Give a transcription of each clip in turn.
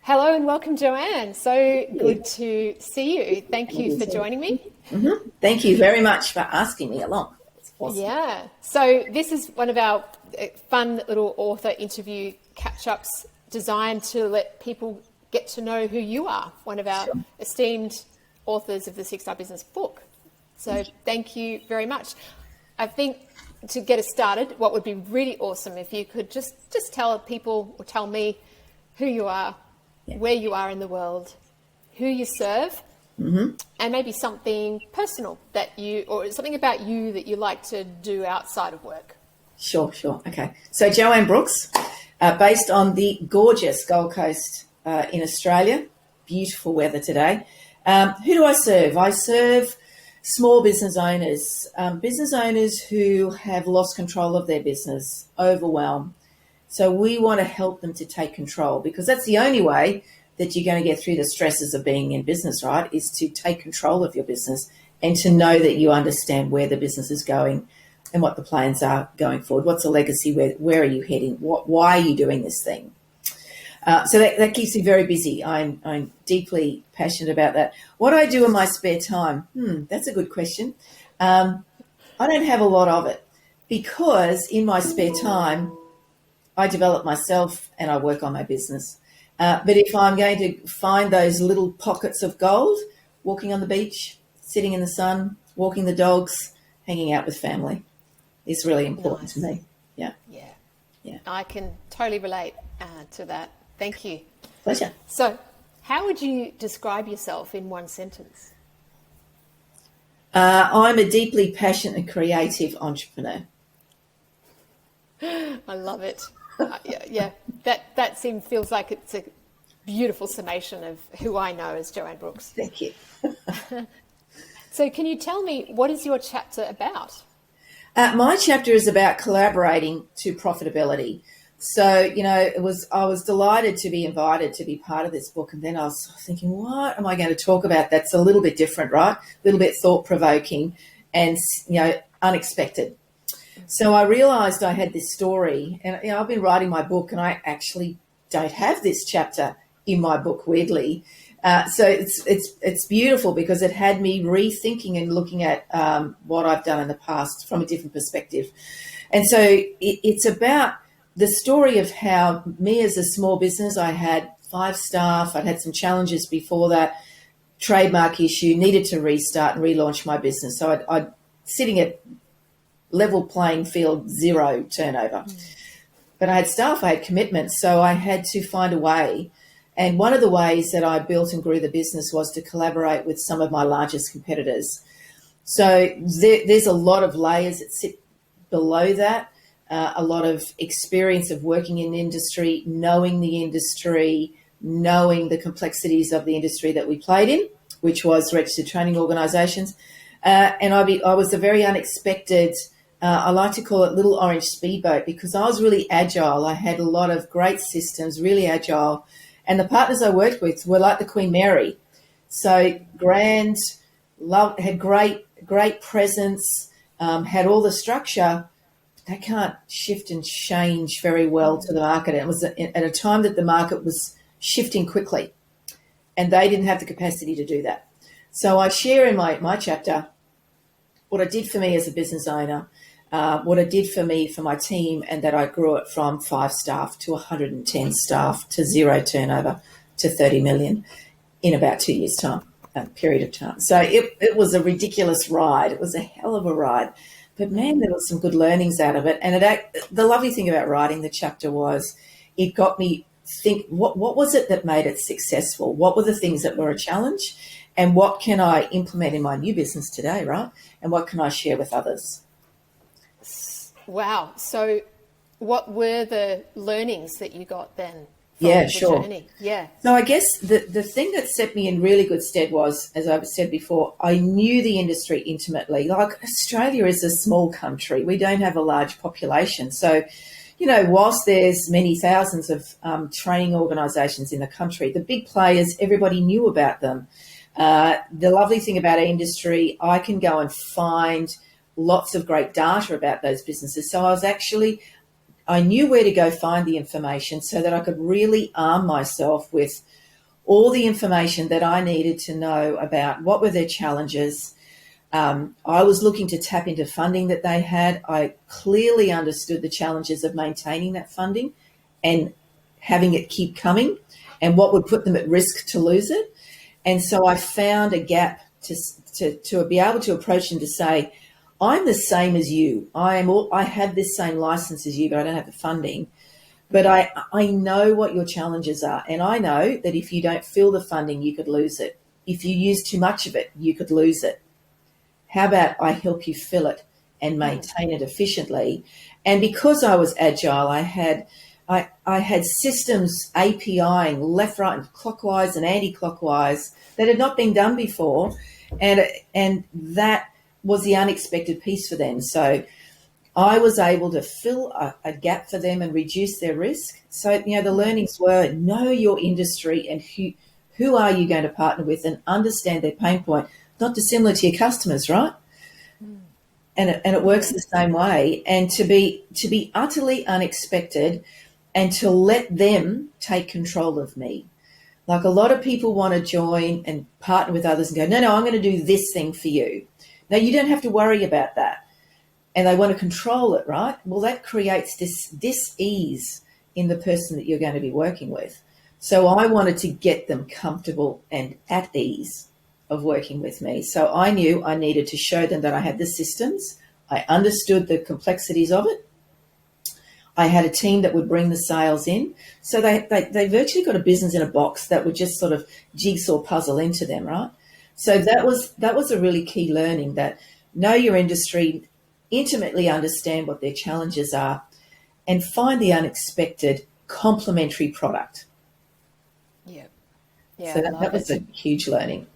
Hello and welcome, Joanne. So good to see you. Thank you for joining me. Thank you very much for asking me along. It's awesome. Yeah. So this is one of our fun little author interview catch-ups designed to let people get to know who you are, one of our esteemed authors of the Six-Star Business book. So thank you very much. I think to get us started, what would be really awesome if you could just tell people or tell me who you are, where you are in the world, who you serve, and maybe something personal that you, or something about you that you like to do outside of work. Sure. Okay. So Joanne Brooks, based on the gorgeous Gold Coast in Australia. Beautiful weather today. Who do I serve? I serve small business owners who have lost control of their business, overwhelmed. So we want to help them to take control, because that's the only way that you're going to get through the stresses of being in business, right? Is to take control of your business and to know that you understand where the business is going and what the plans are going forward. What's the legacy? Where are you heading? Why are you doing this thing? So that keeps me very busy. I'm deeply passionate about that. What I do in my spare time? That's a good question. I don't have a lot of it, because in my spare time, I develop myself and I work on my business. But if I'm going to find those little pockets of gold, walking on the beach, sitting in the sun, walking the dogs, hanging out with family is really important to me. Yeah. I can totally relate to that. Thank you. Pleasure. So how would you describe yourself in one sentence? I'm a deeply passionate and creative entrepreneur. I love it. That feels like it's a beautiful summation of who I know as Joanne Brooks. Thank you. So can you tell me, what is your chapter about? My chapter is about collaborating to profitability. So, I was delighted to be invited to be part of this book. And then I was thinking, what am I going to talk about that's a little bit different, right? A little bit thought-provoking and, unexpected. So I realised I had this story, and I've been writing my book, and I actually don't have this chapter in my book, weirdly. So it's beautiful, because it had me rethinking and looking at what I've done in the past from a different perspective. And so it's about the story of how me as a small business, I had 5 staff, I'd had some challenges before that, trademark issue, needed to restart and relaunch my business. So I'd sitting at level playing field, 0 turnover. But I had staff, I had commitments, so I had to find a way. And one of the ways that I built and grew the business was to collaborate with some of my largest competitors. So there's a lot of layers that sit below that, a lot of experience of working in the industry, knowing the complexities of the industry that we played in, which was registered training organisations. And I was a very unexpected, I like to call it little orange speedboat, because I was really agile. I had a lot of great systems, really agile. And the partners I worked with were like the Queen Mary. So grand, had great presence, had all the structure. They can't shift and change very well to the market. It was at a time that the market was shifting quickly, and they didn't have the capacity to do that. So I share in my chapter what I did for me as a business owner, what I did for my team, and that I grew it from 5 staff to 110 staff to 0 turnover to 30 million in about 2 years' time, period of time. So it was a ridiculous ride. It was a hell of a ride. But, man, there was some good learnings out of it. And the lovely thing about writing the chapter was it got me think, what was it that made it successful? What were the things that were a challenge? And what can I implement in my new business today, right? And what can I share with others? Wow. So what were the learnings that you got then from the sure. journey? Yeah. So I guess the thing that set me in really good stead was, as I've said before, I knew the industry intimately. Like, Australia is a small country. We don't have a large population. So, whilst there's many thousands of training organisations in the country, the big players, everybody knew about them. The lovely thing about our industry, I can go and find lots of great data about those businesses. So I was actually I knew where to go find the information so that I could really arm myself with all the information that I needed to know about what were their challenges. I was looking to tap into funding that they had. I clearly understood the challenges of maintaining that funding and having it keep coming and what would put them at risk to lose it. And so I found a gap to be able to approach them to say, I'm the same as you. I have this same license as you, but I don't have the funding. But I know what your challenges are. And I know that if you don't fill the funding, you could lose it. If you use too much of it, you could lose it. How about I help you fill it and maintain it efficiently? And because I was agile, I had systems APIing left, right, and clockwise and anti-clockwise that had not been done before. And that was the unexpected piece for them. So I was able to fill a gap for them and reduce their risk. So, the learnings were know your industry and who are you going to partner with and understand their pain point, not dissimilar to your customers, right? And it works the same way. And to be utterly unexpected and to let them take control of me. Like a lot of people want to join and partner with others and go, no, I'm going to do this thing for you. No, you don't have to worry about that. And they want to control it, right? Well, that creates this dis-ease in the person that you're going to be working with. So I wanted to get them comfortable and at ease of working with me. So I knew I needed to show them that I had the systems. I understood the complexities of it. I had a team that would bring the sales in. So they virtually got a business in a box that would just sort of jigsaw puzzle into them, right? So that was a really key learning, that know your industry, intimately understand what their challenges are, and find the unexpected complementary product. Yeah. Yeah. So that was a huge learning.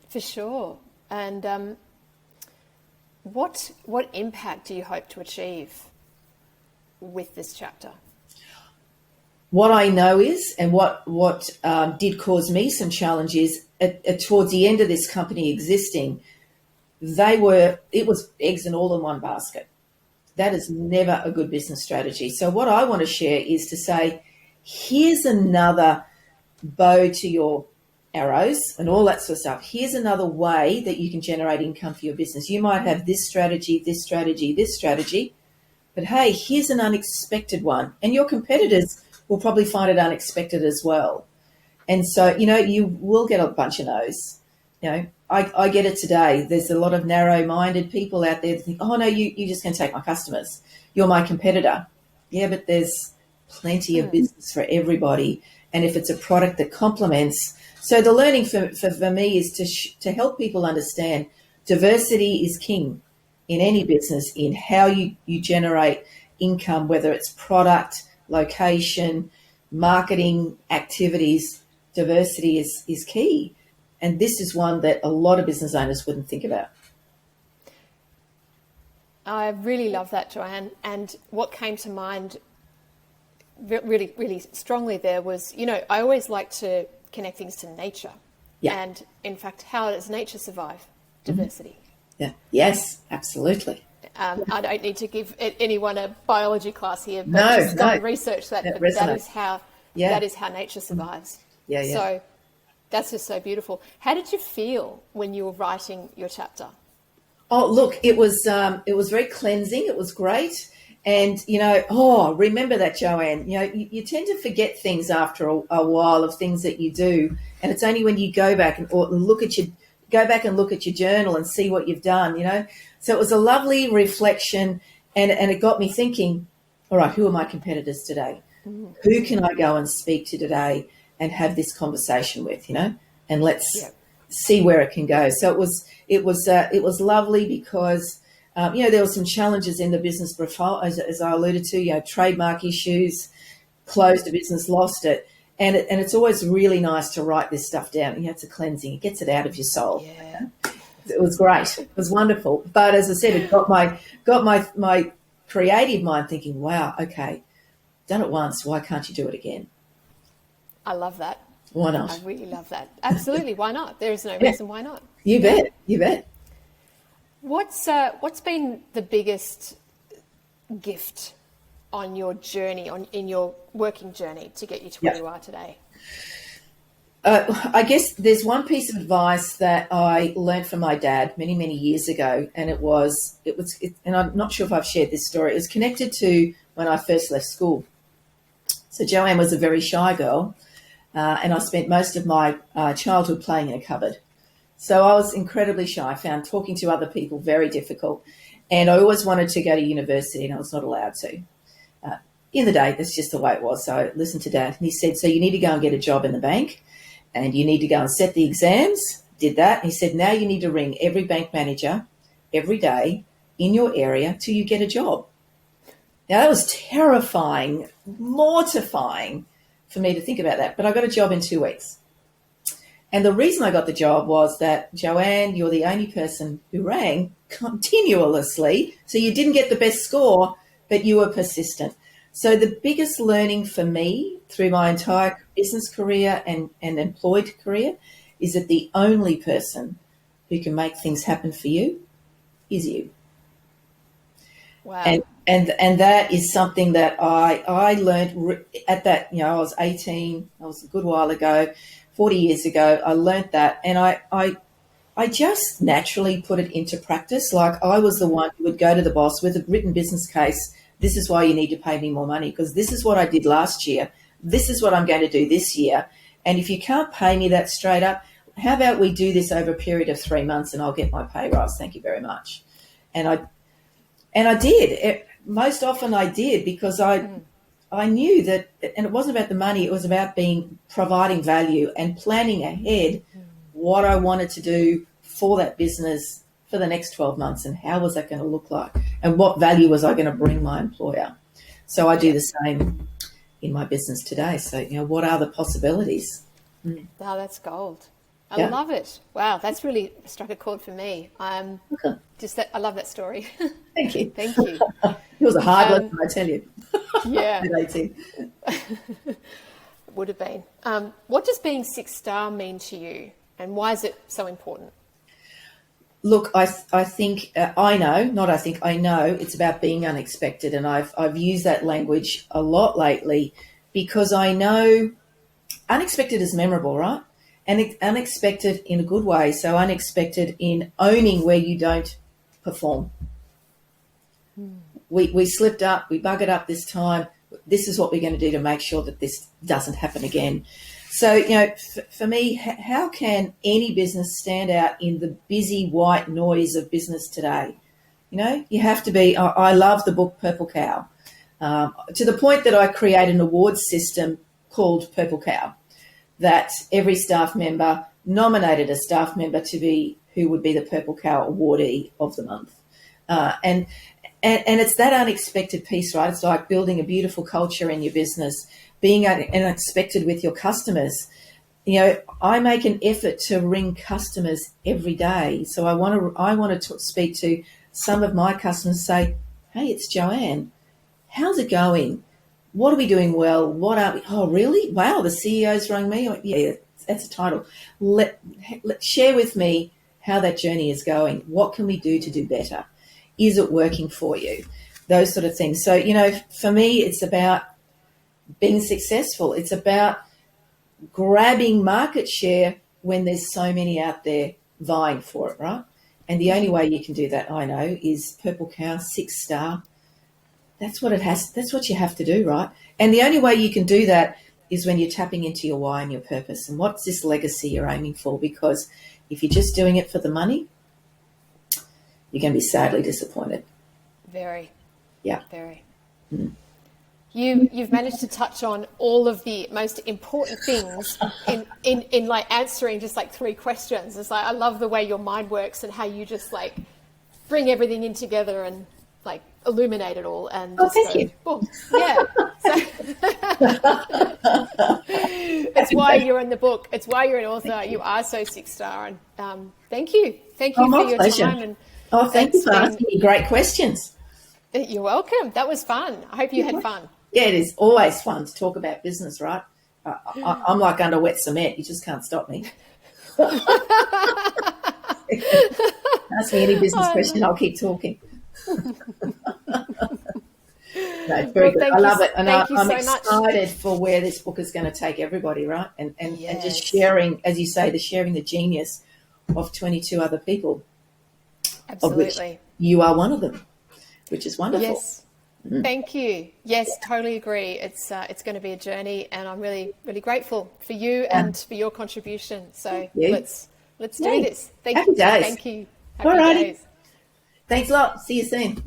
For sure. And what impact do you hope to achieve with this chapter? What I know is, and what did cause me some challenges towards the end of this company existing, it was eggs and all in one basket. That is never a good business strategy. So what I want to share is to say, here's another bow to your arrows and all that sort of stuff. Here's another way that you can generate income for your business. You might have this strategy, this strategy, this strategy, but hey, here's an unexpected one. And your competitors will probably find it unexpected as well. And so, you will get a bunch of no's. I get it today. There's a lot of narrow-minded people out there that think, oh, no, you're just going to take my customers. You're my competitor. Yeah, but there's plenty of business for everybody. And if it's a product that complements. So the learning for me is to help people understand diversity is king in any business, in how you generate income, whether it's product, location, marketing, activities. Diversity is key. And this is one that a lot of business owners wouldn't think about. I really love that, Joanne. And what came to mind really, really strongly there was, I always like to connect things to nature. Yeah. And in fact, how does nature survive diversity? Yeah. Yes, absolutely. I don't need to give anyone a biology class here, but No, just go and research that. But that is how nature survives. Yeah. So that's just so beautiful. How did you feel when you were writing your chapter? Oh, look, it was very cleansing. It was great. And, remember that, Joanne, you tend to forget things after a while of things that you do. And it's only when you go back and look at your journal and see what you've done, So it was a lovely reflection, and it got me thinking, all right, who are my competitors today? Who can I go and speak to today and have this conversation with, and let's see where it can go. So it was lovely because, there were some challenges in the business profile, as I alluded to, trademark issues, closed a business, lost it. And it's always really nice to write this stuff down. It's a cleansing. It gets it out of your soul. Yeah. It was great. It was wonderful. But as I said, it got my creative mind thinking, wow, okay, done it once. Why can't you do it again? I love that. Why not? I really love that. Absolutely. Why not? There is no reason why not. You bet. You bet. What's been the biggest gift on your journey, in your working journey to get you to where you are today? I guess there's one piece of advice that I learned from my dad many, many years ago, and and I'm not sure if I've shared this story. It was connected to when I first left school. So Joanne was a very shy girl, and I spent most of my childhood playing in a cupboard. So I was incredibly shy. I found talking to other people very difficult, and I always wanted to go to university, and I was not allowed to. In the day, that's just the way it was. So I listened to Dad, and he said, so you need to go and get a job in the bank, and you need to go and set the exams. Did that. And he said, now you need to ring every bank manager every day in your area till you get a job. Now, that was terrifying, mortifying for me to think about that. But I got a job in 2 weeks. And the reason I got the job was that, Joanne, you're the only person who rang continuously. So you didn't get the best score, but you were persistent. So the biggest learning for me through my entire business career and employed career is that the only person who can make things happen for you is you. Wow. And that is something that I learned at that, I was 18, that was a good while ago, 40 years ago. I learned that, and I just naturally put it into practice. Like, I was the one who would go to the boss with a written business case. This is why you need to pay me more money, because this is what I did last year. This is what I'm going to do this year. And if you can't pay me that straight up, how about we do this over a period of 3 months and I'll get my pay rise. Thank you very much. And I did. Most often I did, because I knew that, and it wasn't about the money, it was about providing value and planning ahead what I wanted to do for that business for the next 12 months, and how was that going to look like, and what value was I going to bring my employer. So I do the same in my business today. So, what are the possibilities? Wow, that's gold. I love it. Wow, that's really struck a chord for me. I love that story. Thank you. Thank you. It was a hard lesson, I tell you. Yeah. At 18. Would have been. What does being 6-star mean to you, and why is it so important? Look, I think I know it's about being unexpected, and I've used that language a lot lately, because I know unexpected is memorable, right? And unexpected in a good way. So unexpected in owning where you don't perform. We slipped up, we buggered up this time. This is what we're going to do to make sure that this doesn't happen again. So, for me, how can any business stand out in the busy white noise of business today? You have to be, I love the book Purple Cow, to the point that I create an awards system called Purple Cow, that every staff member nominated a staff member to be who would be the Purple Cow awardee of the month. And it's that unexpected piece, right? It's like building a beautiful culture in your business, being unexpected with your customers. I make an effort to ring customers every day. So I want to speak to some of my customers, say, hey, it's Joanne. How's it going? What are we doing well? What are we? Oh, really? Wow, the CEO's rung me. Yeah, that's a title. Let share with me how that journey is going. What can we do to do better? Is it working for you? Those sort of things. So, for me, it's about being successful. It's about grabbing market share when there's so many out there vying for it, right? And the only way you can do that, I know, is Purple Cow, 6-star. That's what you have to do, right? And the only way you can do that is when you're tapping into your why and your purpose, and what's this legacy you're aiming for. Because if you're just doing it for the money, you're going to be sadly disappointed. Very. Yeah. Very. You've managed to touch on all of the most important things in like answering just like 3 questions. It's like, I love the way your mind works and how you just like bring everything in together and like illuminate it all and just thank you. Boom. Yeah. So it's why you're in the book. It's why you're an author. You are so 6-star, and thank you for your pleasure. time. And thank you for asking me great questions. You're welcome. That was fun. I hope you had fun. Yeah, it is always fun to talk about business, right? I'm like under wet cement. You just can't stop me. Ask me any business question, I'll keep talking. No, it's very good. I love it. And Thank you I'm so much. excited for where this book is going to take everybody, right? And just Yes. sharing, as you say, sharing the genius of 22 other people, of which Absolutely. you are one of them, which is wonderful. Yes. Thank you. Yes, totally agree. It's going to be a journey, and I'm really, really grateful for you and for your contribution. So let's do this. Happy days. Thank you. All Happy righty. days. Thanks a lot. See you soon.